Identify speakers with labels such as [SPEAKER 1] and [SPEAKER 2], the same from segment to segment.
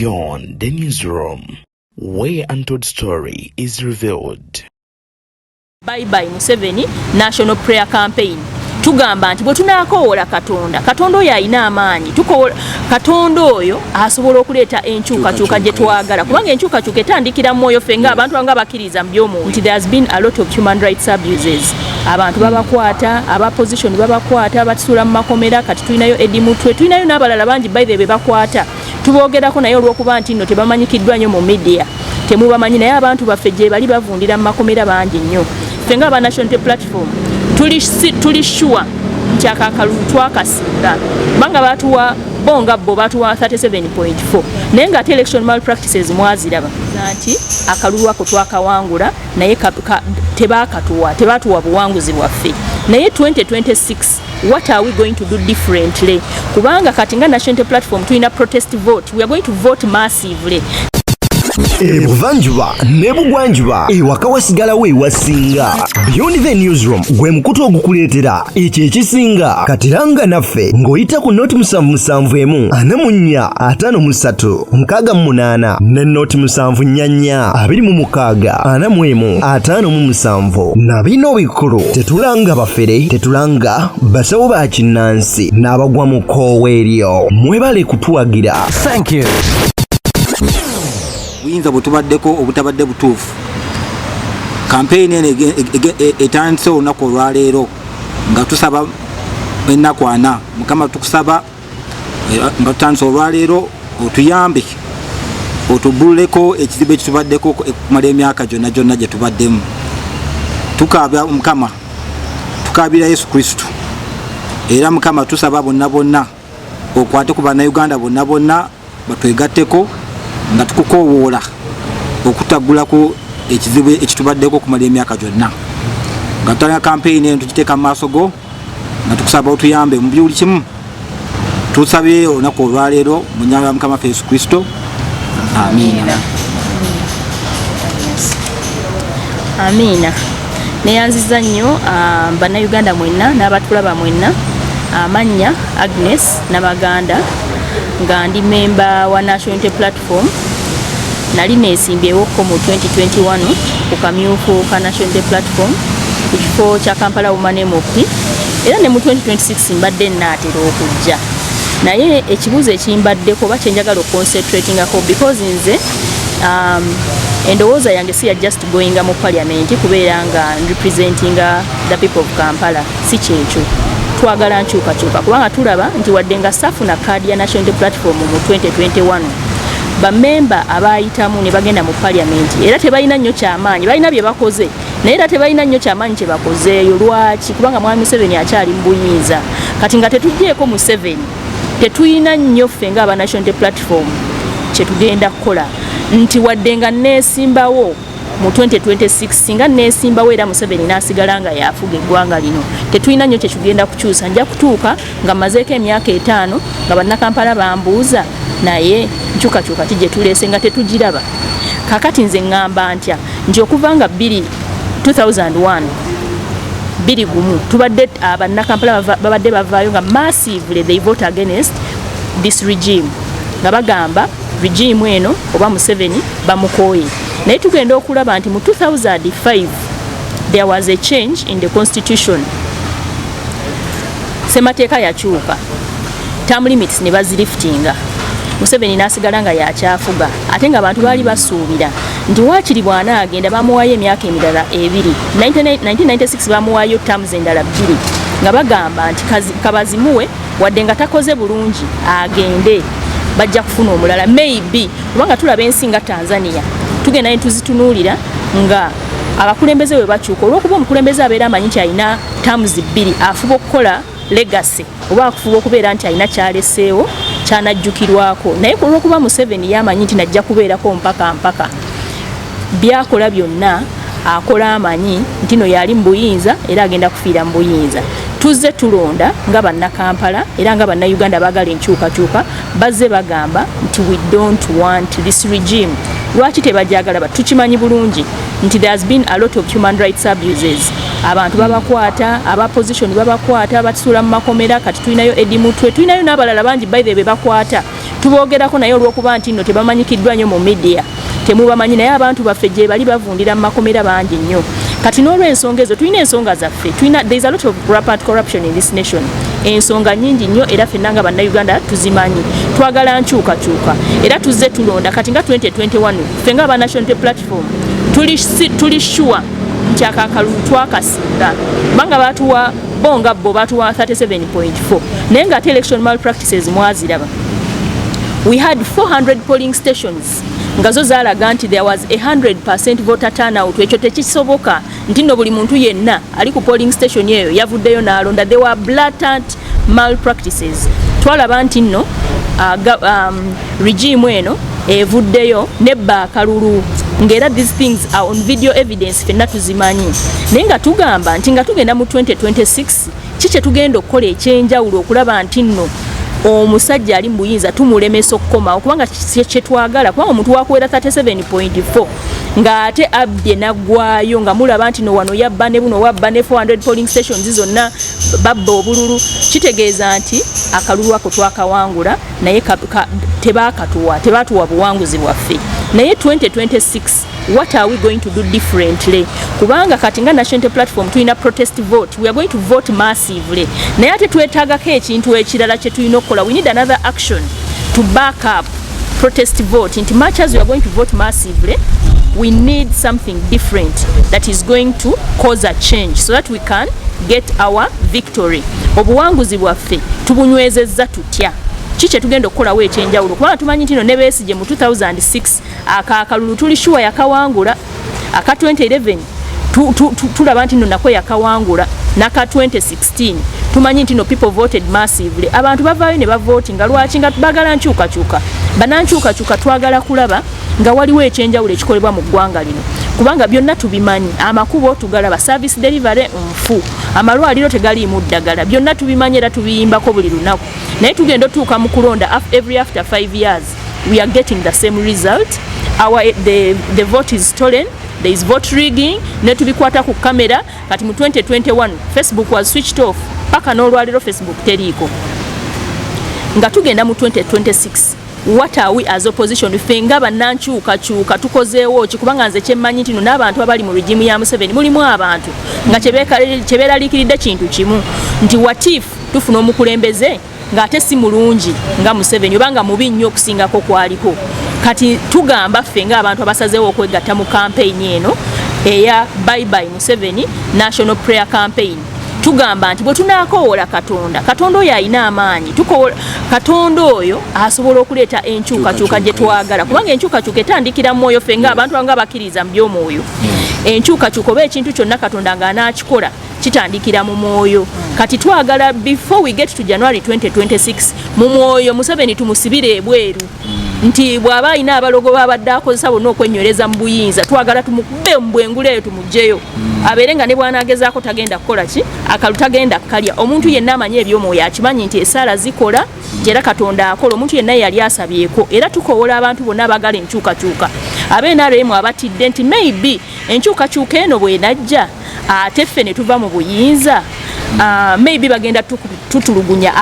[SPEAKER 1] Beyond the newsroom, where untold story is revealed.
[SPEAKER 2] Bye bye Museveni National Prayer Campaign. Tugamba nti bwe tunakoola Katonda oyo alina amaanyi. Katonda oyo asobola okuleeta enkyukakyuka gye twagala. Kubanga enkyukakyuka etandikira mu mwoyo ffe ng'abantu nga bakkiriza mu by'omuntu. Nti there has been a lot of human rights abuses. Abantu babakwata, abaposition babakwata, batusuula mu makomera, kati tulinayo Eddi Mutwe, tulinayo n'abalala bangi by the way bebakwata. Tuboogerako naye olw'okuba nti nno tebamanyikiddwa nnyo mu media. Temubamanyi naye abantu baffe gye bali bavundira mu makomera bangi nnyo. Ffe ng'aba National Platform tuli sure nti akakalulu twakasinga kubanga batuwa bonga bo batuwa 37.4 naye nga election malpractices mwaziraba nti akalulu ako twakawangula naye tebatuwa buwanguzi bwaffe naye 2026 what are we going to do differently kubanga kati nga National Platform tulina protest vote, we are going to vote massively.
[SPEAKER 3] Ebuvanjuba nebugwanjuba ewaka wasigala we wasinga. Beyond the newsroom gwe mukutu ogukuleetera ekyo ekisinga katiranga naffe ng'oyita ku noti 771 44 53 ne noti 744 26 45 na bino bikulu tetulanga bafere tetulanga basawo ba kinnansi n'abagwa mu koowe eryo mwebale kutuwagira.
[SPEAKER 4] Thank you.
[SPEAKER 5] Buyinza butubaddeko obutabadde butuufu. Campaign ene etandise olunaku olwaleero nga tusaba ennaku ana Mukama tukusaba nga tutandise olwaleero otuyambe otubbuleko ekizibu ekitubaddeko kumala emyaka gyonna gye tubaddemu. Tukaabya Mukama, tukaabira Yesu Kristo era Mukama tusaba bonna okwate ku bannayuganda bonna batwegatteko nga tukukowoola okutagulako ekizibu ekitubaddeko kumala emyaka gyonna nga tutandika campaign eno tugiteeka mu maaso go nga tukusaba otuyambe mu buli kimu. Tusabye olunaku olwaleero mu nnyamba ya Mukama Yesu Kristo. Amiina.
[SPEAKER 2] Amiina. Neyanziza nnyo bannayuganda mwenna n'abatulaba mwenna. Amannya Agnes Nabaganda nga ndi memba wa National Platform. Nali neesimbyewo mu 2021 ku kamyufu ka National Platform ku kifo kya Kampala Women NUP era ne mu 2026 mbadde naatera okujja naye ekibuuzo ekimbaddeko oba kyenjagala oconcentratingako because nze endowooza yange si ya just going mu parliament kubeera nga representing the people of Kampala, si kyekyo. Twagala nkyukakyuka kubanga tulaba nti wadde nga saafuna kaadi ya National Platform mu 2021 bamemba abayitamu ne bagenda mu parliament era tebalina nnyo kyamaanyi, balina bye bakoze naye era tebalina nnyo kyamaanyi kye bakozeeyo. Lwaki? Kubanga mwami Museveni akyali mu buyinza. Kati nga tetuggyeko Museveni tetulina nnyo ffe ng'aba National Platform kye tugenda kukola nti wadde nga neesimbawo mu 2026 singa neesimbawo era Museveni n'asigala nga yafuga eggwanga lino tetulina nnyo kye tugenda kukyusa. Nja kutuuka nga mazeeko emyaka 5 nga bannakampala bambuuza naye nkyukakyuka ki gye tuleese nga tetugiraba. Kakati nze ŋŋamba ntya nti okuva nga 2001 tubadde bannakampala babadde bavaayo nga massively they vote against this regime nga bagamba regime eno oba Museveni bamukooye. Naye tugenda okulaba nti mu 2005 there was a change in the constitution. Semateeka yakyuka, term limits ne baziliftinga. Museveni n'asigala nga yakyafuga ate nga abantu baali basuubira nti waakiri bw'anaagenda bamuwaayo emyaka emirala 2. 1996 bamuwaayo terms endala 2 nga bagamba nti kabazimuwe wadde nga takoze bulungi agende bajja kufuna omulala maybe kubanga tulaba ensi nga Tanzania tugenda ne tuzitunuulira nga abakulembeze bwe bakyuka olw'okuba omukulembeze abeera amanyi nti alina terms 2 afuba okukola legacy oba akufuba okubeera nti alina kyaleseewo kyanajjukirwako naye olw'okuba Museveni yamanyi nti najja kubeerako mpaka byakola byonna akola amanyi nti no yali mu buyinza era agenda kufiira mu buyinza. Tuzze tulonda nga bannakampala era nga bannayuganda baagala enkyukakyuka bazze bagamba nti we don't want this regime. Lwaki tebajagala? Tukimanyi bulungi nti there has been a lot of human rights abuses. Abantu babakwata, abaposition babakwata, batusuula mu makomera, kati tulinayo Eddi Mutwe, tulinayo n'abalala bangi by the way bakwata. tubogerako naye olw'okuba nti nno tebamanyikiddwa nnyo mu media temubamanyi naye abantu baffe gye bali bavundira mu makomera bangi nnyo kati n'olw'ensonga ezo tulina ensonga zaffe there is a lot of rampant corruption in this nation ensonga nnyingi nnyo era ffenna nga bannayuganda tuzimanyi twagala nkyukakyuka era tuzze tulonda kati nga 2021 ffe nga aba national platform tuli sure nti akakalulu twakasinga kubanga batuwa bonga bo batuwa 37.4 naye nga ate election malpractices mwaziraba we had 400 polling stations nga zo zaalaga nti there was 100% voter turnout ekyo tekisoboka nti nno buli muntu yenna ali ku polling station eyo yavuddeyo n'alonda there were blatant malpractices twalaba nti nno regime eno evuddeyo nebba akalulu ngera these things are on video evidence fenna tuzimanyi naye nga tugamba nti nga tugenda mu 2026 kikye tugenda okukola ekyenjawulo okulaba nti nno omusajja ali mbuyinza tumulemesa okukoma okubanga kyetwagala kubanga omuntu wakuwera 37.4 ng'ate abye naggwayo nga mulaba nti no wano yabba ne buno wabba ne 400 polling stations zonna babba obululu kitegeeza nti akalulu ako twakawangula naye tebatuwa buwanguzi bwaffe naye 2026 what are we going to do differently kubanga kati nga national platform tulina protest vote we are going to vote massively naye ate twetaagako ekintu ekirala kye tulina okukola we need another action to back up protest vote nti much as we are going to vote massively we need something different that is going to cause a change so that we can get our victory obuwanguzi bwaffe tubunywezezza tutya kiki tugenda okukolawo ekyenjawulo kubanga tumanyi nti no ne Besigye mu 2006 akalulu tuli sure yakawangula aka 2011 tulaba nti no nako yakawangula naka 2016 tumanyi nti no people voted massively abantu bavaayo ne bavooti nga lwaki nga bagala nkyukakyuka banankyukakyuka twagala kulaba nga waliwo ekyenjawulo ekikolebwa mu ggwanga lino kubanga byonna tubimanyi amakubo tugalaba service delivery nfu amalwaliro tegaliimu ddagala byonna tubimanyi era tubiyimbako buli lunaku naye tugenda otuuka mu kulonda every after 5 years we are getting the same result the vote is stolen there is vote rigging ne tubikwata ku kamera kati mu 2021 Facebook was switched off paka n'olwaliro Facebook teriiko nga tugenda mu 2026 what are we as opposition fenga bannankyukakyuka tukozeewo ki kubanga nze kyemmanyi nti no n'abantu abali mu regimu ya Museveni mulimu abantu nga kyebeeraliikiridde kintu kimu nti what if tufuna omukulembeze ng'ate si mulungi nga Museveni obanga mubi nnyo okusingako kwaliko kati tugamba ffe ng'abantu abasazeewo okwegatta mu kampeyini eno eya bye bye Museveni national prayer campaign tugamba nti bwe tunaakoowola katonda oyo alina amaanyi katonda oyo asobola okuleeta enkyukakyuka gye twagala kubanga enkyukakyuka etandikira mu mwoyo ffe ng'abantu nga bakkiriza mu by'omwoyo enkyukakyuka oba ekintu kyonna katonda ng'anaakikola kitandikira mu mwoyo kati twagala before we get to January 2026 mu mwoyo Museveni tumusibire ebweru nti bw'aba alina abalogo babadde akozesa bonna okwennywereza mu buyinza twagala tumukube mu bwengula eyo tumugjeyo abeere nga ne bw'anaagezaako tagenda kukola ki akalu tagenda kukalya omuntu yenna amanyi eby'omwoyo akimanyi nti esaala zikola era katonda akola omuntu yenna yali asabyeko era tukoowola abantu bonna abagala enkyukakyuka ab'NRM abatidde nti maybe enkyukakyuka eno bw'enajja ate ffe ne tuva mu buyinza maybe bagenda tutulugunya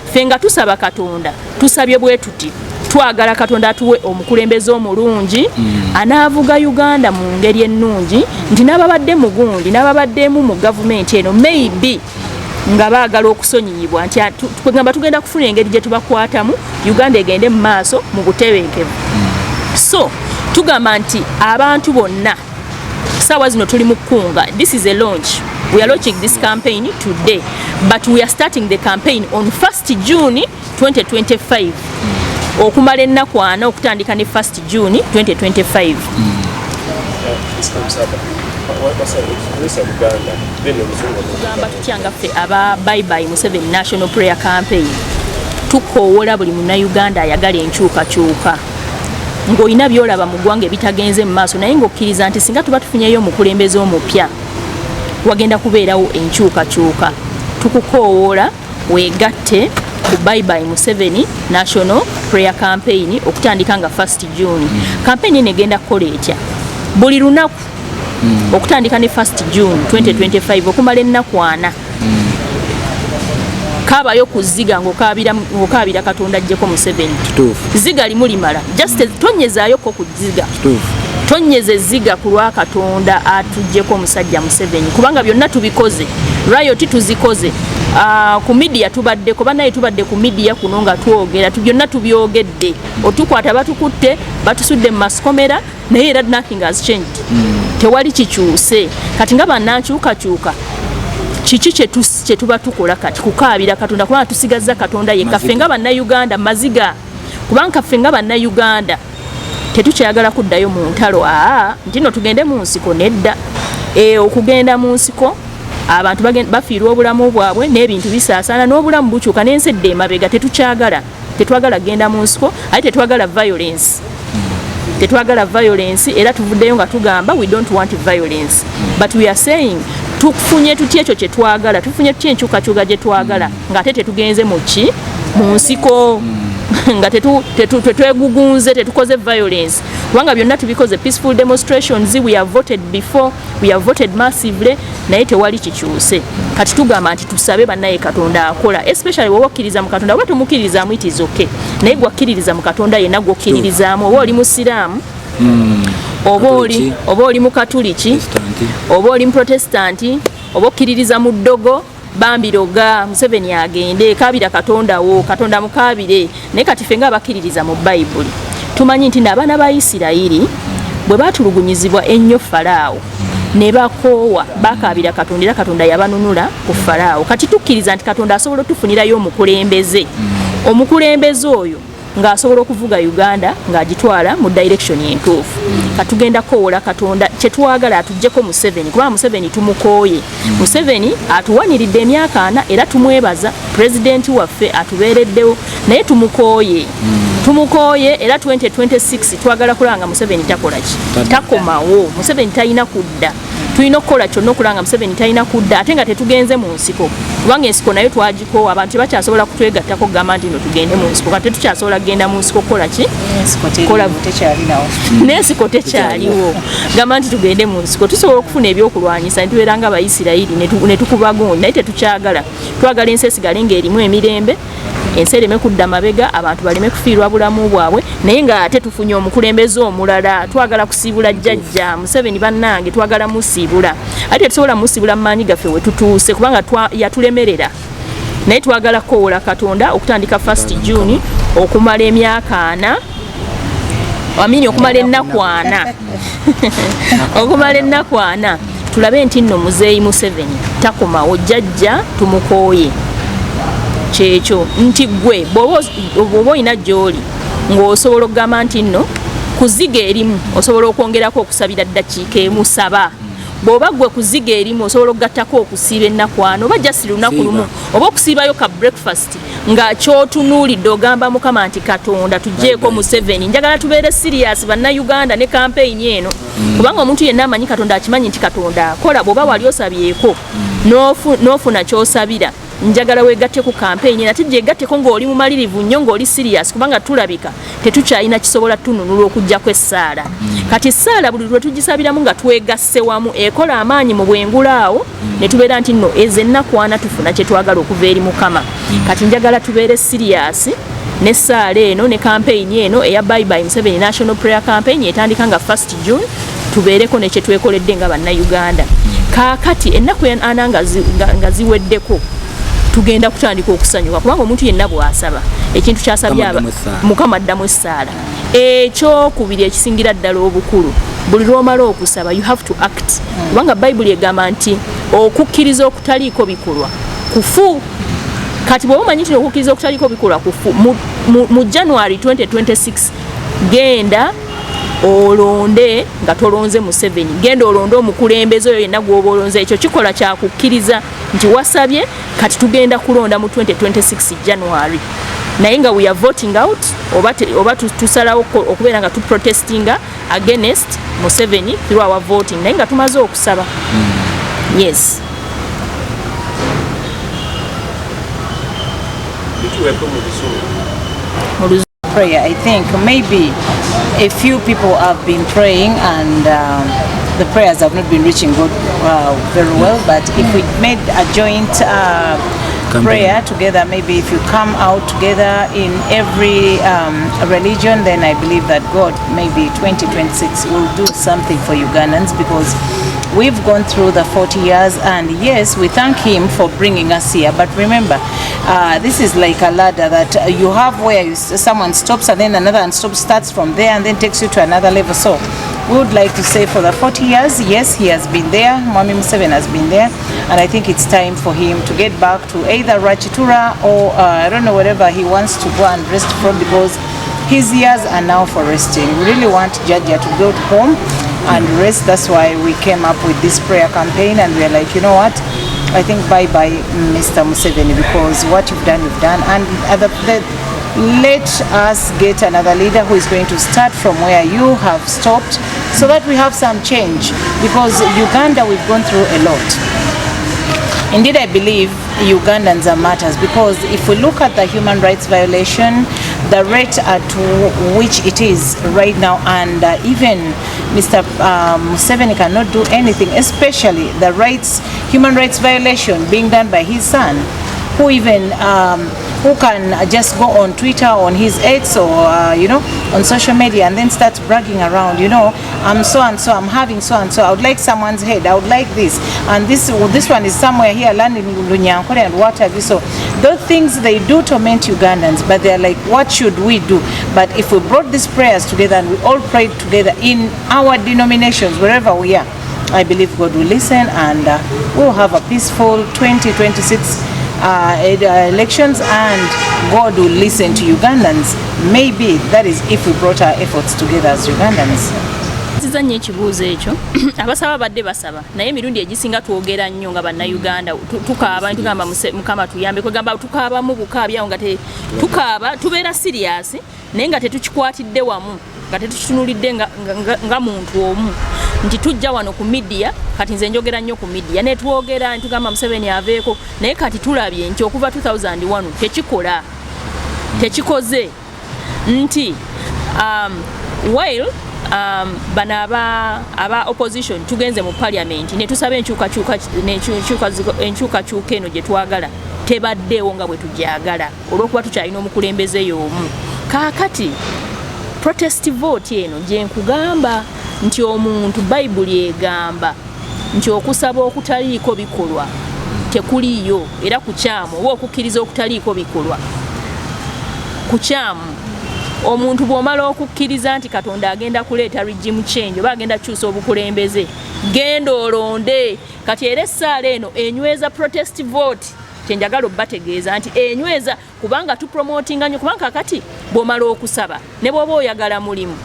[SPEAKER 2] ffe nga tusaba katonda tusabye bwe tuti twagala katonda atuwe omukulembeze omulungi anaavuga Uganda mu ngeri ennungi nti n'ababadde mu gundi n'ababaddemu mu gavumenti eno maybe nga baagala okusonyiyibwa nti twegamba tugenda kufuna engeri gye tubakwatamu Uganda egende mu maaso mu butebenkevu so tugamba nti abantu bonna sawa zino tuli mu kkunga this is a launch we are launching this campaign today but we are starting the campaign on 1st June 2025 okumala ennaku 4 okutandika ne 1st June 2025 tugamba tutyanga ffe aba bye bye Museveni national prayer campaign tukoowola buli munnayuganda ayagala enkyukakyuka ng'olina byolaba mu ggwanga ebitagenze mu maaso naye ng'okkiriza nti singa tuba tufunyeyo omukulembeze omupya wagenda kubeerawo enkyukakyuka tukukoowoola weegatte ku bye bye Museveni national prayer campaign okutandika nga 1st June campaign eno egenda kukola etya buli lunaku okutandika ne 1st June 2025 okumala ennaku 4 kabayo kuziga ng'okaabira katonda ajjeko Museveni ziga limulimala just tonyezayoko kuziga tonyeze ziga ku lwa katonda atujjeko omusajja Museveni kubanga byonna tubikoze riot tuzikoze ku media tubaddeko banaye tubadde ku media kuno nga twogera byonna tubyogedde otukwata batukutte batusudde mu masikomera naye era nothing has changed tewali kikyuse kati nga bannankyukakyuka kiki kye tuba tukola kati kukaabira katonda kubanga tusigazza katonda yekka ffe nga bannayuganda maziga kubanga ffe nga bannayuganda tetukyayagala kuddayo mu ntalo ntino tugende mu nsiko nedda okugenda mu nsiko abantu bafiirwa obulamu bwabwe n'ebintu bisaasaana n'obulamu bukyuka n'ensedde emabega tetwagala genda mu nsiko ate tetwagala violence era tuvuddeyo nga tugamba we don't want violence but we are saying tufunye tutya ekyo kye twagala tufunye tutya enkyukakyuka gye twagala ng'ate tetugenze mu nsiko nga tetwegugunze tetukoze violence kubanga byonna tubikoze peaceful demonstrations we have voted before we have voted massively naye tewali kikyuse kati tugamba nti tusabe bannaye katonda akola especially woba okkiriza mu katonda oba tumukkiririzaamu it is okay naye gwakkiririza mu katonda yenna gwokkiririzaamu oba oli musiraamu oba oli mukatuliki oba oli muprotestanti oba okkiririza mu ddogo bambiroga Museveni agende kabira katondawo katonda mukabire naye kati ffe nga abakkiririza mu bayibuli tumanyi nti n'abaana ba Isirayiri bwe batulugunyizibwa ennyo Falaawo ne bakoowa bakabira katonda era katonda yabanunula ku Falaawo kati tukkiriza nti katonda asobola otufunirayo omukulembeze oyo ng'asobola okuvuga Uganda ng'agitwala mu direction entuufu katugenda koowola katonda kyetwagala atuggyeko Museveni kubanga Museveni tumukooye Museveni atuwaniridde emyaka 4 era tumwebaza pulezidenti waffe atubeereddewo naye tumukooye era 2026 twagala kulanga Museveni takolaki takomawo Museveni talina kudda tulina okukola kyonna okulanga Museveni talina kudda ate nga tetugenze mu nsiko kubanga ensiko nayo twagikoowa abantu tebakyasobola kutwegattako kugamba nti no tugende mu nsiko kati tetukyasobola kugenda mu nsiko kukola ki n'ensiko tekyaliwo gamba nti tugende mu nsiko tusobola okufuna ebyokulwanyisa ne tubeera nga Abayisirayiri ne tukuba gundi naye tetukyagala twagala ensi esigale ng'erimu emirembe ensi ereme kudda mabega abantu baleme kufiirwa bulamu bwabwe naye nga ate tufunye omukulembeze omulala twagala kusiibula jjajja Museveni bannange twagala musiibula ate tetusobola musiibula mu maanyi gaffe we tutuuse kubanga yatulemerera naye twagala koowola katonda okutandika 1 June okumala emyaka 4 okumala ennaku 4 okumala ennaku 4 tulabe nti nno muzeeyi Museveni takomawo jjajja tumukooye kyekyo nti gwe bw'oba olina gy'oli ng'osobola okugamba nti nno kuziga erimu osobola okwongerako okusabira ddakiika emu saba bw'oba gwe kuziga erimu osobola okugattako okusiiba ennaku 4 oba jasiri lunaku lumu oba okusiibayo ka breakfast nga kyotunuulidde ogamba Mukama nti katonda tuggyeko Museveni njagala tubeere serious bannayuganda ne campaign eno kubanga omuntu yenna amanyi katonda akimanyi nti katonda akola bw'oba wali osabyeko n'ofuna ky'osabira njagala wegatte ku campaign nate gyegatteko ng'oli mumalirivu nnyo ng'oli serious kubanga tulabika tetukyalina kisobola tununula okujjako essaala kati essaala buli lwe tugisabiramu nga twegasse wamu ekola amaanyi mu bwengulaawo ne tubeera nti nno ezo ennaku 4 tufuna kye twagala okuva eri Mukama kati njagala tubeere serious n'essaala eno ne campaign eno eya Bye Bye Museveni National Prayer Campaign etandika nga 1 June tubeereko ne kye twekoledde nga bannayuganda kaakati ennaku 4 nga ziweddeko tugenda kutandika okusanyuka kubanga omuntu yenna bw'asaba ekintu kyasabye Mukama addamu essaala ekyokubiri ekisingira ddala obukulu buli lw'omala okusaba you have to act kubanga bayibuli egamba nti okukkiriza okutaliiko bikolwa kufu kati bw'oba omanyi nti okukkiriza okutaliiko bikolwa kufu mu January 2026 genda olonde nga tolonze Museveni genda olonde omukulembeze oyo yenna gw'oba olonze ekyo kikola kyakukkiriza nti wasabye kati tugenda kulonda mu 2026 January naye nga we are voting out oba tusalawo okubeera nga tuprotestinga against Museveni through our voting naye nga tumaze okusaba yes
[SPEAKER 4] prayer. I think maybe a few people have been praying and the prayers have not been reaching God very well, but if we made a joint prayer together. Maybe if you come out together in every religion, then I believe that God maybe 2026 will do something for Ugandans, because we've gone through the 40 years, and yes, we thank him for bringing us here. But remember, this is like a ladder that you have where someone stops and then another and starts from there and then takes you to another level. So we would like to say for the 40 years, yes, he has been there, Mwami M7 has been there, and I think it's time for him to get back to either Rachitura or I don't know, whatever he wants to go and rest from, because his years are now for resting. We really want Jaja to go home and rest. That's why we came up with this prayer campaign, and we're like, you know what, I think bye-bye Mr. Museveni, because what you've done, and let us get another leader who is going to start from where you have stopped, so that we have some change, because Uganda, we've gone through a lot. Indeed, I believe Ugandans are martyrs, because if we look at the human rights violation, the rate at which it is right now, and even Mr. Museveni cannot do anything, especially the human rights violation being done by his son, who even who can just go on Twitter, on his X, or on social media, and then start bragging around, I'm so and so, I'm having so and so, I would like someone's head, I would like this, and this one is somewhere here landing in Lunyankore and what have you. So those things, they do torment Ugandans, but they're like, what should we do? But if we brought these prayers together and we all prayed together in our denominations, wherever we are, I believe God will listen, and we'll have a peaceful 2026 elections, and God will listen to Ugandans. Maybe that is if we brought our efforts together as Ugandans.
[SPEAKER 2] Zizanye ekibuuzo ekyo abasaba badde basaba naye emirundi egisinga twogera nnyo nga bannayuganda tukaaba tugamba Mukama tuyambe, kwegamba tukaaba mu bukaabyawo nga tukaaba tubeera serious naye nga tetukikwatidde wamu, nga tetukitunulidde nga muntu omu, nti tujja wano ku media. Kati nze njogera nnyo ku media ne twogera ntugamba Museveni aveeko, naye kati tulabye nti okuva 2001 tekikoze nti while bano aba opposition tugenze mu parliament ne tusaba enkyukakyuka eno gye twagala tebaddeewo nga bwe tujagala, olw'okuba tukyalina omukulembeze y'omu. Kaakati protest vote eno gye nkugamba nti omuntu Bayibuli egamba nti okusaba okutaliiko bikolwa tekuliyo, era kukyamu oba okukkiriza okutaliiko bikolwa kukyamu. Omuntu bw'omala okukkiriza nti Katonda agenda kuleeta regime change oba agenda kukyusa obukulembeze, genda olonde. Kati era essaala eno enyweza protest vote, kyenjagala obbategeeza nti enyweza, kubanga tupromotinga nnyo, kubanga kati bw'omala okusaba ne bw'oba oyagala mulimu,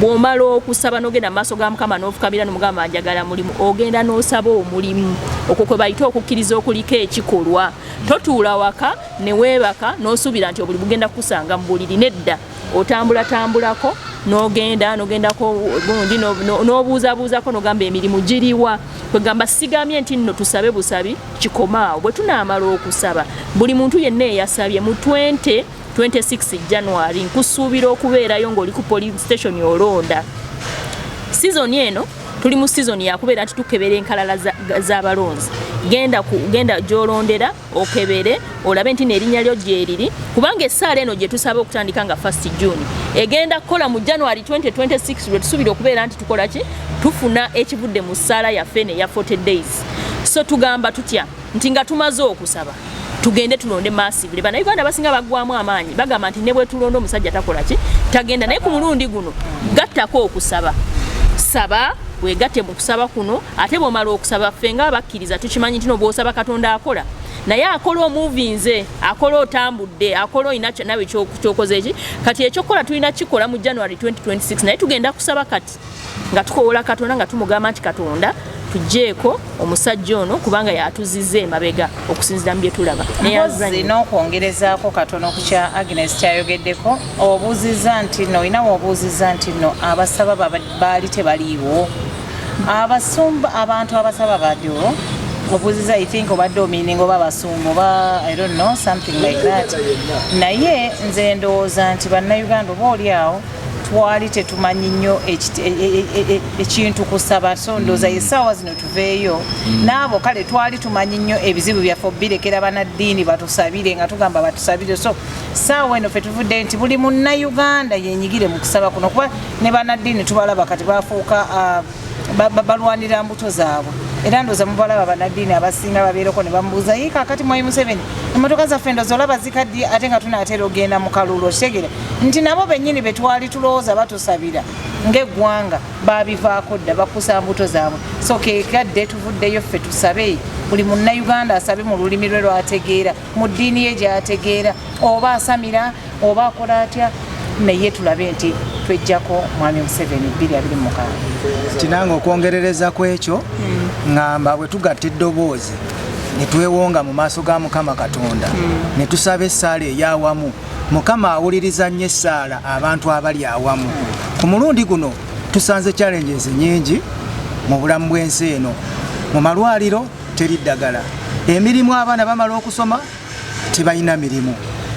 [SPEAKER 2] bw'omala okusaba n'ogenda mu maaso ga Mukama n'ofukabira n'omugamba njagala mulimu, ogenda n'osaba omulimu. Okwo kwe bayita okukkiriza okuliko ekikolwa. Totuula waka ne weebaka n'osuubira nti obuli bugenda kukusanga mu buliri. Nedda, otambulatambulako n'ogendako gundi n'obuuzabuuzako n'ogamba emirimu giriwa. Kwegamba sigamye nti nno tusabe busabi kikomaawo. Bwe tunaamala okusaba, buli muntu yenna eyasabye mu 26 January nkusuubira okubeerayo ng'oli ku police station olonda. Season eno tuli mu season ya kubeera nti tukebera enkalala z'abalonzi. Genda gy'olondera okebere olabe nti n'erinnya lyo gyeriri, kubanga essaala eno gye tusaba okutandika nga 1st June egenda kukola mu January 2026 lwe tusuubira okubeera nti tukola ki, tufuna ekivudde mu ssaala yaffe ne ya 40 days. So tugamba tutya nti nga tumaze okusaba tugende tulonde massively. Bannayuganda basinga baggwamu amaanyi bagamba nti ne bwe tulonda omusajja takola ki, tagenda. Naye ku mulundi guno gattako okusaba, saba wegatte mu kusaba kuno. Ate bw'omala okusaba, ffe nga abakkiriza tukimanyi nti no bw'osaba Katonda akola, naye akola omuvinze, akola otambudde, akola olina nawe kyokoze eki. Kati ekyokola tulina kikola mu January 2026, naye tugenda kusaba kati nga tukowola Katonda nga tumugamba nti Katonda tujjeeko omusajja ono kubanga yatuzizza emabega okusinzira mu bye tulaba.
[SPEAKER 4] Mpozi n'okwongerezaako katono ku kya Agnes kyayogeddeko, obuuzizza nti no, inawo obuuzizza nti no abasaba baali tebaliiwo, abasumba abantu abasaba baddewo. Obuuzizza I think obadde ominingo oba abasumba oba I don't know something like that. Naye nze ndowooza nti bannayuganda oba oli awo twali tetumanyi nnyo ekintu kusaba so ndooza essaawa zino tuveeyo n'abo kale twali tumanyi nnyo ebizibu byaffe birekera bannaddiini batusabire nga tugamba batusabire so saawa eno fe tuvudde nti buli munnayuganda yenyigire mu kusaba kuno kuba ne bannaddiini tubalaba kati bafuuka balwanira mbuto zaabwe era ndooza mubalaba bannaddiini abasinga babeereko ne bamubuuza yi kaakati Mwai Museveni emmotoka zaffe ndooza olaba zikaddiye ate nga tunaatera ogenda mu kaluulu okitegere nti nabo bennyini be twali tulowooza batusabira ng'eggwanga baabivaako dda bakusa mbuto zaabwe so keekadde tuvuddeyo ffe tusabe buli munnayuganda asabe mu lulimi lwe lwategeera mu ddiini ye gy'ategeera oba asamira oba akola atya naye tulabe nti twejjako Mwami Museveni 2026
[SPEAKER 6] tinanga okwongerereza ku ekyo ngamba bwe tugatta eddoboozi ne twewonga mu maaso ga Mukama Katonda ne tusaba essaala ey'awamu Mukama awuliriza nnyo essaala abantu abali awamu ku mulundi guno tusanze challenges nyingi mu bulamu bw'ensi eno mu malwaliro teri ddagala emirimu abaana bamala okusoma tebalina mirimu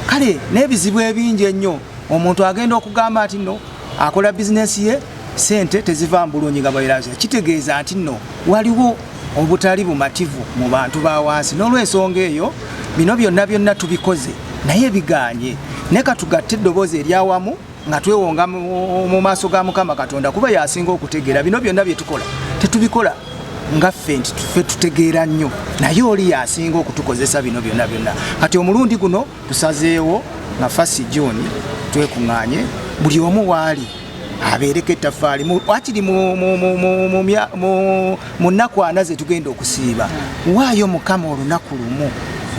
[SPEAKER 6] kale n'ebizibu ebingi ennyo omuntu agenda okugamba ati nno akola bizinesi ye sente teziva mbulungi nga bwerazo kitegeeza nti nno waliwo obutali bumativu mu bantu ba wansi n'olw'ensonga eyo bino byonna tubikoze naye biganye ne katugatte eddoboozi eryawamu nga twewonga mu maaso ga Mukama Katonda kuba yasinga okutegeera bino byonna bye tukola tetubikola nga ffe nti ffe tutegeera nnyo naye oli yasinga okutukozesa bino byonna kati omulundi guno tusazeewo nga 1 June twekuŋŋaanye buli omu waali abeereko ettaffaali wakiri mu nnaku ana ze tugenda okusiiba waayo Mukama olunaku lumu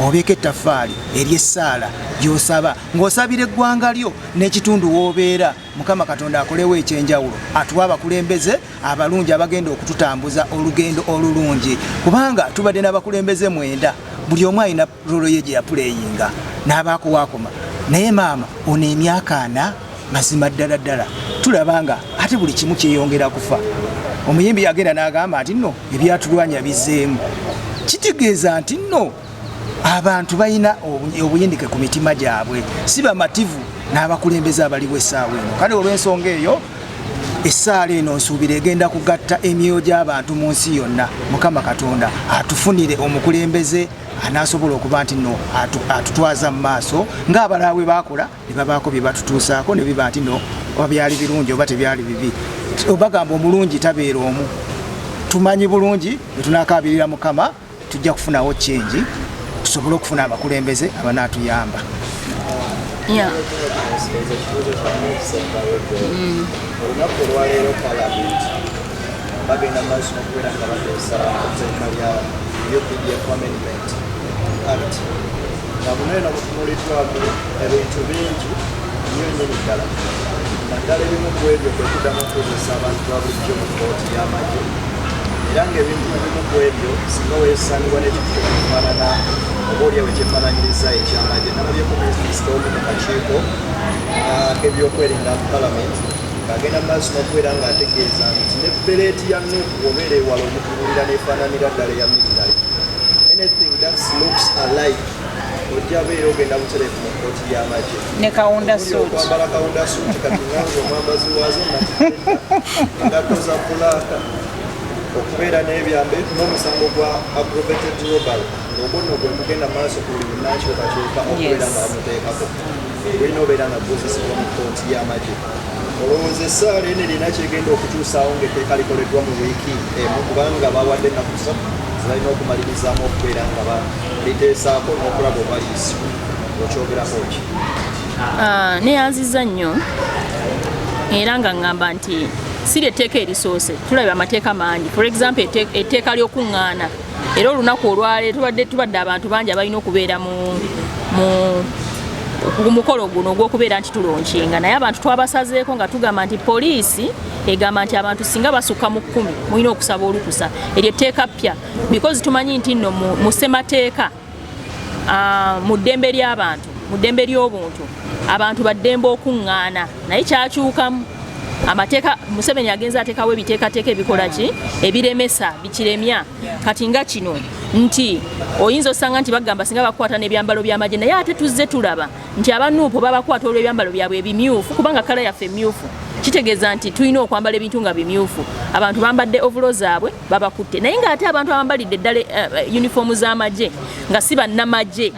[SPEAKER 6] obeeko ettaffaali ery'essaala gy'osaba ng'osabira eggwanga lyo n'ekitundu w'obeera Mukama Katonda akolewo ekyenjawulo atuwa abakulembeze abalungi abagenda okututambuza olugendo olulungi kubanga tubadde n'abakulembeze 9 buli omu alina rolo ye gye yapuleyinga n'abaako waakoma naye maama ono emyaka 4 mazima ddala tulabanga ate buli kimu kyeyongera kufa omuyimbi yagenda n'agamba nti nno ebyatulwanya bizzeemu kitegeeza nti nno abantu balina obuyindike ku mitima gyabwe si bamativu n'abakulembeze abaliwo essaawa eno kale olw'ensonga eyo essaala eno nsuubira egenda kugatta emyoyo gy'abantu mu nsi yonna Mukama Katonda atufunire omukulembeze anasobola okuba nti nno atutwaza mu maaso ng'abalaawe bakola ne babaako bye batutuusaako ne biba nti nno oba byali birungi oba tebyali bibi obagamba omulungi tabeera omu tumanyi bulungi bwe tunaakabirira Mukama tujja kufunawo kyengi tusobole okufuna abakulembeze abanaatuyamba
[SPEAKER 7] olunaku olwaleero palamenti bagenda maaso n'okubeera nga bateesa etteeka lya UPDF Amendment Act nga muneeno butunuliddwamu ebintu bingi nnyo nnyini ddala naddala ebimu ku ebyo kwe tuddamu okukozesa abantu ba bulijjo mu kkooti y'amagye era ng'ebimu ku ebyo singa weesangibwa n'ekifo kifaanana oba oliawe kyefaananyiriza ekyamagye nalabyeko minisita omu mu kakiiko k'ebyokwerinda mu palamenti ng'agenda mu maaso n'okubeera ng'ategeeza nti ne peleeti ya NUP obeera ewala omutunulira n'efaananira ddala eya military anything that looks alike ojja beera ogenda butereefu mu kkooti y'amagye
[SPEAKER 4] ne kawunda suuti
[SPEAKER 7] okwambala kawunda suuti kati ngange omwambazi waazo engatto za pulaaka okubeera n'ebyambe n'omusango gwa aggravated robbery ng'ogwo nno gwe mugenda maaso ku buli munnakyukakyuka okubeera nga bamuteekako olina obeera nga gozesebwa mu kkooti y'amagye olowooza essaala eno erina kyegenda okukyusaawo ng'etteeka likoleddwa mu wiiki emu kubanga bawadde ennaku 3 zibalina okumalirizamu okubeera nga baliteesaako n'okulaba oba liisibwa okyogerako ki
[SPEAKER 2] neyanziza nnyo era nga ŋŋamba nti si lyetteeka erisoose tulabye amateeka mangi for example etteeka ly'okuŋŋaana era olunaku olwaleero tubadde abantu bangi abalina okubeera mu mukolo guno ogw'okubeera nti tulonkinga naye abantu twabasazeeko nga tugamba nti poliisi egamba nti abantu singa basukka mu 10 mulina okusaba olukusa eryo etteeka ppya because tumanyi nti nno mu ssemateeka mu ddembe ly'abantu mu ddembe ly'obuntu abantu baddembe okuŋŋaana naye kyakyukamu amateeka Museveni agenza ateekawo ebiteekateeka ebikola ki ebiremesa bikiremya kati nga kino nti oyinza osanga nti bagamba singa bakwata n'ebyambalo by'amagye naye ate tuzze tulaba nti abanuupo babakwata olw'ebyambalo byabwe ebimyufu kubanga kala yaffe emyufu kitegeeza nti tulina okwambala ebintu nga bimyufu abantu bambadde ovulo zaabwe babakutte naye nga ate abantu abambalidde ddala uniform z'amagye nga si bannamagye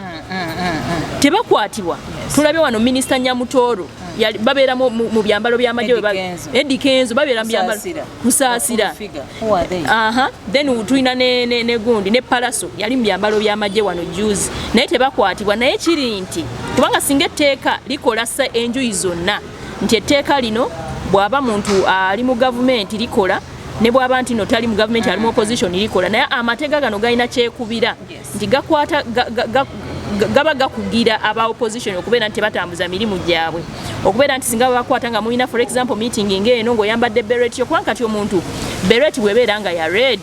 [SPEAKER 2] tebakwatibwa tulabye wano minisita Nyamutooro babeera mu byambalo by'amagye Eddie Kenzo babeera mu byambalo kusaasira then tulina ne gundi ne Palaso yali mu byambalo by'amagye wano juzi naye tebakwatibwa naye kiri nti kubanga singa etteeka likola enjuyi zonna nti etteeka lino bw'aba muntu ali mu gavumenti likola ne bw'aba nti no tali mu gavumenti ali mu opposition likola naye amateeka gano galina kyekubira nti gakwata gaba gakugira aba opposition okubeera nti batambuza mirimu gyabwe okubeera nti singa bakwata nga mulina for example meeting ng'eno ng'oyambadde beret yokuba kati omuntu beret bwebeera nga ya red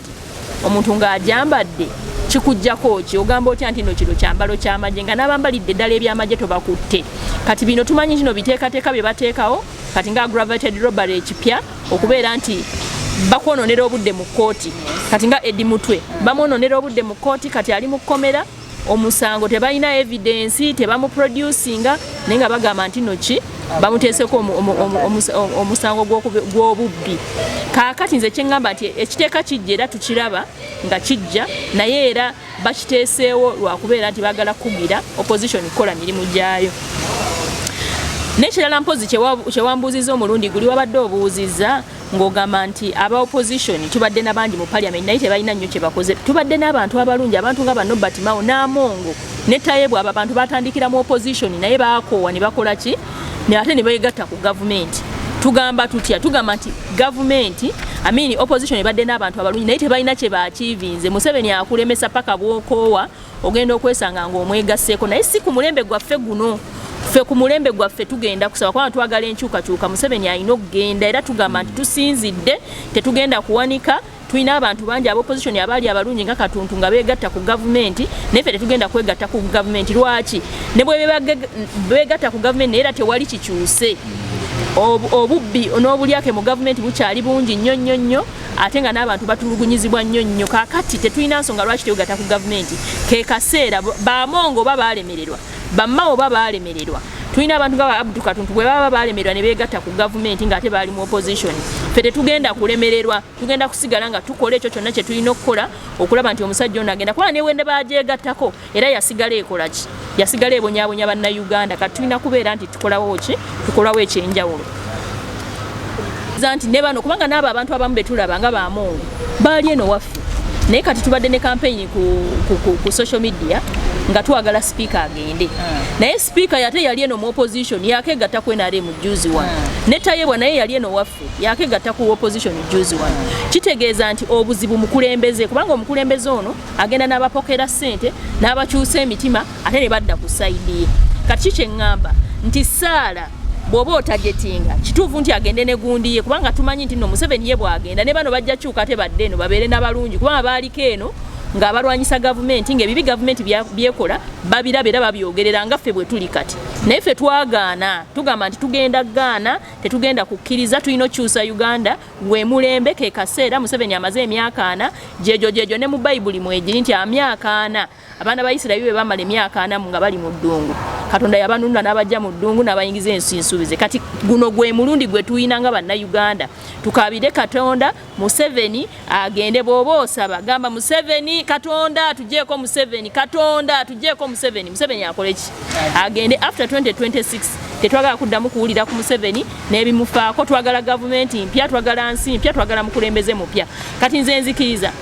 [SPEAKER 2] omuntu ng'ajambadde kikujjako ki ogamba otya nti no kino kyambalo ky'amagye nga n'abambalidde ddala ebyamagye tobakutte kati bino tumanyi nti no biteekateeka bye bateekawo kati nga aggravated robbery ekipya okubeera nti bakwononera obudde mu kkooti kati nga Eddie Mutwe bamwononera obudde mu kkooti kati ali mu kkomera omusango tebalina evidence tebamuproducinga naye nga bagamba nti no ki bamuteeseko omusango gw'obubbi kaakati nze kyeŋŋamba nti ekiteeka kijja era tukiraba nga kijja naye era bakiteeseewo lwakubeera nti baagala kugira opposition kukola mirimu gyayo n'ekirala mpozi kyewambuuziza omulundi guli wabadde obuuziza ng'ogamba nti aba opposition tubadde n'abangi mu parliament naye tebalina nnyo kye bakoze tubadde n'abantu abalungi abantu nga bano Batimawo n'Amongo ne Tayebu abo abantu batandikira mu opposition naye baakoowa ne bakola ki ate ne beegatta ku gavumenti tugamba tutya tugamba nti gavumenti opposition ebadde n'abantu abalungi naye tebalina kye baakiivinze Museveni akulemesa paka bw'okoowa ogenda okwesanga ng'omwegasseeko naye si ku mulembe gwaffe guno ffe ku mulembe gwaffe tugenda kusaba kubanga twagala enkyukakyuka Museveni alina okugenda era tugamba nti tusinzidde tetugenda kuwanika tulina abantu bangi aba opposition abaali abalungi nga Katuntu nga beegatta ku gavumenti naye ffe tetugenda kwegatta ku gavumenti lwaki ne bwe beegatta ku gavumenti naye era tewali kikyuse obubbi n'obulyake mu gavumenti bukyali bungi nnyo ate nga n'abantu batulugunyizibwa nnyo kaakati tetulina nsonga lwaki tewegatta ku gavumenti ke kaseera b'Amongo oba baalemererwa bammawo oba baalemererwa tulina abantu nga Abdu Katuntu bwe baba baalemererwa ne beegatta ku gavumenti ng'ate baali mu opposition ffe tetugenda kulemererwa tugenda kusigala nga tukola ekyo kyonna kye tulina okukola okulaba nti omusajja ono agenda kuba newende bagyegattako era yasigala ekola ki yasigala ebonyaabonya bannayuganda kati tulina kubeera nti tukolawo ekyenjawulo nti ne bano kubanga n'abo abantu abamu betulaba nga b'Amongo baali eno waffe naye kati tubadde ne campaign ku social media nga twagala speaker agende naye speaker yate yali eno mu opposition yakegatta ku NRM juzi wano ne Tayebwa naye yali eno waffe yakegatta ku opposition juzi wano kitegeeza nti obuzibu mukulembeze kubanga omukulembeze ono agenda n'abapokera ssente n'abakyusa emitima ate ne badda ku side kati kyeŋŋamba nti Saala bw'oba otagetinga kituufu nti agende ne gundi ye kubanga tumanyi nti no Museveni ye bw'agenda ne bano bajja kyuka ate badde eno babeere n'abalungi kubanga baaliko eno ng'abalwanyisa gavumenti ng'ebibi gavumenti byekola babiraba era babyogerera nga ffe bwe tuli kati naye ffe twagaana tugamba nti tugenda gaana tetugenda kukkiriza tulina okyusa Uganda gwe mulembe ke kaseera Museveni amaze emyaka 4 jejo ne mu Bayibuli mwegiri nti amyaka 4 abaana ba Isirayiri bamala emyaka 4 nga bali mu ddungu Katonda yabanunula n'abajja mu ddungu n'abayingiza ensi nsuubize kati guno gwe mulundi gwe tuyina nga bannayuganda tukabire Katonda Museveni agende bw'oba osaba gamba Museveni Katonda tujeeko Museveni Katonda tujeeko Museveni akole ki agende after 2026 tetwagala kuddamu kuwulira ku Museveni n'ebimufaako twagala gavumenti mpya twagala nsi mpya twagala mukulembeze mupya kati nze nzikiriza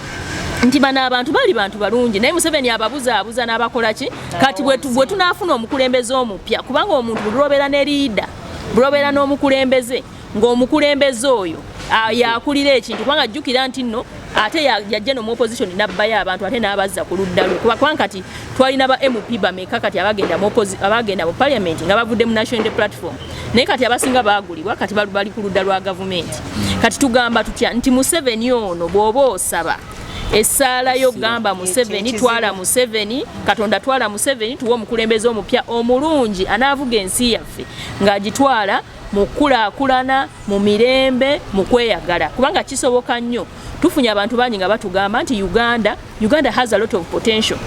[SPEAKER 2] nti bano abantu bali bantu balungi naye Museveni ababuzaabuza n'abakola ki kati bwe tunaafuna omukulembeze omupya kubanga omuntu bulwobeera ne liida bulwobeera n'omukulembeze ng'omukulembeze oyo yakulira ekintu kubanga jjukira nti nno ate yajja no mu opposition n'abbayo abantu ate n'abazza ku ludda lwe kubanga kati twalina ba MP bameka kati abagenda mu parliament nga bavudde mu national platform naye kati abasinga baagulibwa kati bali ku ludda lwa gavumenti kati tugamba tutya nti Museveni ono bw'oba osaba essaala yo gamba Museveni twala Museveni Katonda twala Museveni tuwa omukulembeze omupya omulungi anaavuga ensi yaffe ng'agitwala mu kulaakulana mu mirembe mu kweyagala kubanga kisoboka nnyo tufunye abantu bangi nga batugamba nti Uganda has a lot of potential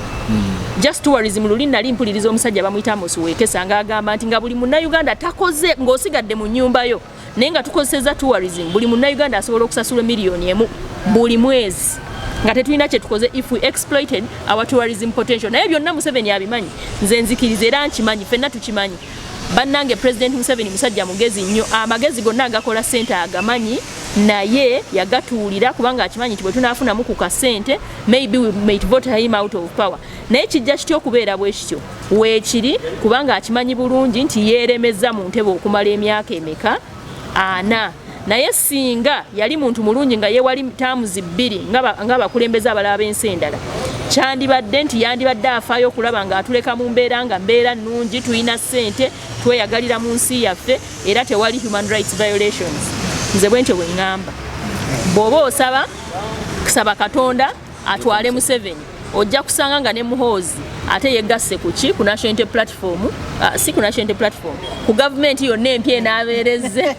[SPEAKER 2] just tourism luli nali mpuliriza omusajja bamuyita Amos Wekesa ng'agamba nti nga buli munna Uganda takoze ng'osigadde mu nnyumba yo naye nga tukozeseza tourism buli munnayuganda asobola okusasula miliyoni emu buli mwezi nga tetulina kye tukoze if we exploited our tourism potential. Naye byonna Museveni abimanyi, nze nzikiriza era nkimanyi, ffenna tukimanyi. Bannange President Museveni musajja mugezi nnyo, amagezi gonna agakola ssente agamanyi, naye yagatuulira kubanga akimanyi nti bwe tunaafunamu ku kasente maybe we might vote him out of power. Naye kijja kitya okubeera bwe kityo weekiri kubanga akimanyi bulungi nti yeeremezza mu ntebe okumala emyaka emeka 4. Naye singa yali muntu mulungi nga yewali taamuzi 2 nga bakulembeza abalala b'ensi endala, kyandibadde nti yandibadde afaayo okulaba ng'atuleka mu mbeera nga mbeera nnungi, tulina ssente, tweyagalira mu nsi yaffe era tewali human rights violations. Nze bwe ntyo bwe ŋŋamba. Bw'oba osaba Katonda atwale Museveni, ojja kusanga nga ne Muhoozi ate yegasse ku ki ku national unity platform, si ku national unity platform, ku government yonna empya enaabeerezze.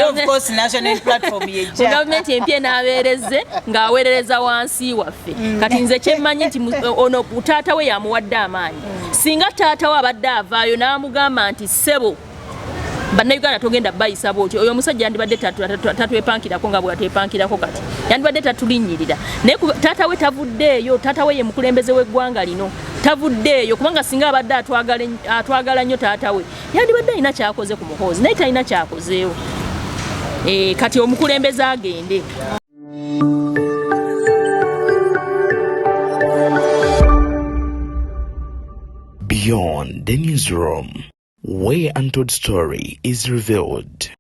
[SPEAKER 4] Of course national unity platform yejja.
[SPEAKER 2] Ku government empya enaabeerezze ng'aweerereza wansi waffe. Kati nze kyemmanyi nti ono taata we yamuwadde amaanyi. Singa taata we abadde avaayo n'amugamba nti ssebo bannayuganda togenda bayisa bwoti, oyo omusajja yandibadde tatwepankirako nga bwatwepankirako kati, yandibadde tatulinnyirira. Naye taata we tavuddeeyo, taata we ye mukulembeze w'eggwanga lino, tavuddeeyo kubanga singa abadde atwagala nnyo taata we yandibadde alina kyakoze ku Muhoozi, naye talina kyakozeewo. Kati omukulembeze agende.
[SPEAKER 1] Beyond the newsroom, where untold story is revealed.